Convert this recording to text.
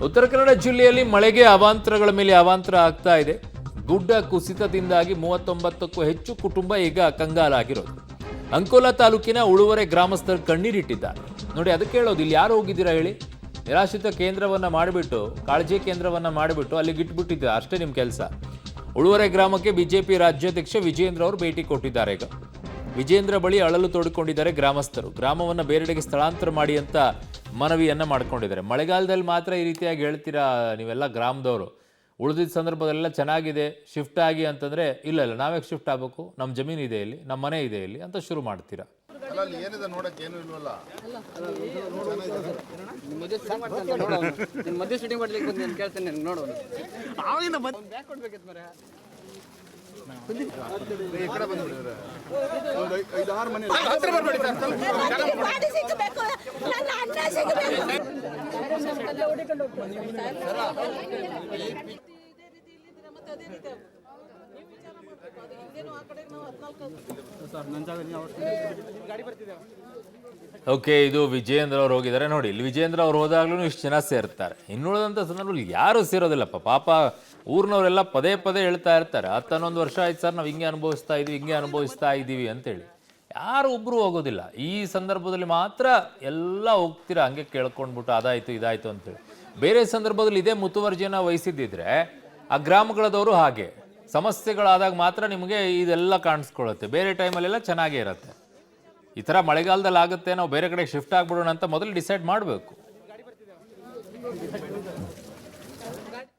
ಉತ್ತರ ಕನ್ನಡ ಜಿಲ್ಲೆಯಲ್ಲಿ ಮಳೆಗೆ ಅವಾಂತರಗಳ ಮೇಲೆ ಅವಾಂತರ ಆಗ್ತಾ ಇದೆ. ಗುಡ್ಡ ಕುಸಿತದಿಂದಾಗಿ 39ಕ್ಕೂ ಹೆಚ್ಚು ಕುಟುಂಬ ಈಗ ಕಂಗಾಲಾಗಿರೋದು. ಅಂಕೋಲಾ ತಾಲೂಕಿನ ಉಳುವರೆ ಗ್ರಾಮಸ್ಥರು ಕಣ್ಣೀರಿಟ್ಟಿದ್ದಾರೆ. ನೋಡಿ, ಅದಕ್ಕೆ ಹೇಳೋದು, ಇಲ್ಲಿ ಯಾರು ಹೋಗಿದ್ದೀರಾ ಹೇಳಿ? ನಿರಾಶ್ರಿತ ಕೇಂದ್ರವನ್ನ ಮಾಡಿಬಿಟ್ಟು, ಕಾಳಜಿ ಕೇಂದ್ರವನ್ನ ಮಾಡಿಬಿಟ್ಟು ಅಲ್ಲಿಗೆ ಇಟ್ಬಿಟ್ಟಿದ್ದಾರೆ. ಅಷ್ಟೇ ನಿಮ್ಮ ಕೆಲಸ. ಉಳುವರೆ ಗ್ರಾಮಕ್ಕೆ ಬಿಜೆಪಿ ರಾಜ್ಯಾಧ್ಯಕ್ಷ ವಿಜೇಂದ್ರ ಅವರು ಭೇಟಿ ಕೊಟ್ಟಿದ್ದಾರೆ. ಈಗ ವಿಜೇಂದ್ರ ಬಳಿ ಅಳಲು ತೋಡಿಕೊಂಡಿದ್ದಾರೆ ಗ್ರಾಮಸ್ಥರು. ಗ್ರಾಮವನ್ನು ಬೇರೆಡೆಗೆ ಸ್ಥಳಾಂತರ ಮಾಡಿ ಅಂತ ಮನವಿಯನ್ನ ಮಾಡ್ಕೊಂಡಿದ್ದಾರೆ. ಮಳೆಗಾಲದಲ್ಲಿ ಮಾತ್ರ ಈ ರೀತಿಯಾಗಿ ಹೇಳ್ತೀರಾ ನೀವೆಲ್ಲ ಗ್ರಾಮದವರು? ಉಳಿದಿದ್ದ ಸಂದರ್ಭದಲ್ಲೆಲ್ಲ ಚೆನ್ನಾಗಿದೆ, ಶಿಫ್ಟ್ ಆಗಿ ಅಂತಂದ್ರೆ ಇಲ್ಲ ನಾವೇ ಶಿಫ್ಟ್ ಆಗಬೇಕು, ನಮ್ಮ ಜಮೀನು ಇದೆ ಇಲ್ಲಿ, ನಮ್ಮ ಮನೆ ಇದೆ ಇಲ್ಲಿ ಅಂತ ಶುರು ಮಾಡ್ತೀರಾ. ಓಕೆ, ಇದು ವಿಜೇಂದ್ರ ಅವ್ರು ಹೋಗಿದ್ದಾರೆ. ನೋಡಿ, ಇಲ್ಲಿ ವಿಜೇಂದ್ರ ಅವ್ರು ಹೋದಾಗ್ಲೂ ಇಷ್ಟು ಜನ ಸೇರ್ತಾರೆ. ಇನ್ನುಳಿದಂಥ ಸಂದರ್ಭದಲ್ಲಿ ಯಾರು ಸೇರೋದಿಲ್ಲಪ್ಪ. ಪಾಪ ಊರಿನವರೆಲ್ಲ ಪದೇ ಪದೇ ಹೇಳ್ತಾ ಇರ್ತಾರೆ, 10-11 ವರ್ಷ ಆಯ್ತು ಸರ್, ನಾವು ಹಿಂಗೆ ಅನುಭವಿಸ್ತಾ ಇದ್ದೀವಿ ಅಂತೇಳಿ. ಯಾರು ಒಬ್ರು ಹೋಗೋದಿಲ್ಲ. ಈ ಸಂದರ್ಭದಲ್ಲಿ ಮಾತ್ರ ಎಲ್ಲ ಹೋಗ್ತೀರಾ ಹಂಗೆ ಕೇಳ್ಕೊಂಡ್ಬಿಟ್ಟು ಅದಾಯ್ತು ಇದಾಯ್ತು ಅಂತೇಳಿ. ಬೇರೆ ಸಂದರ್ಭದಲ್ಲಿ ಇದೇ ಮುತುವರ್ಜಿಯನ್ನು ವಹಿಸಿದ್ದಿದ್ರೆ ಆ ಗ್ರಾಮಗಳದವರು ಹಾಗೆ ಸಮಸ್ಯೆಗಳಾದಾಗ ಮಾತ್ರ ನಿಮಗೆ ಇದೆಲ್ಲ ಕಾಣಿಸ್ಕೊಳ್ಳುತ್ತೆ. ಬೇರೆ ಟೈಮಲ್ಲೆಲ್ಲ ಚೆನ್ನಾಗೇ ಇರುತ್ತೆ. ಈ ಥರ ಮಳೆಗಾಲದಲ್ಲಿ ಆಗುತ್ತೆ, ನಾವು ಬೇರೆ ಕಡೆ ಶಿಫ್ಟ್ ಆಗ್ಬಿಡೋಣ ಅಂತ ಮೊದಲು ಡಿಸೈಡ್ ಮಾಡಬೇಕು.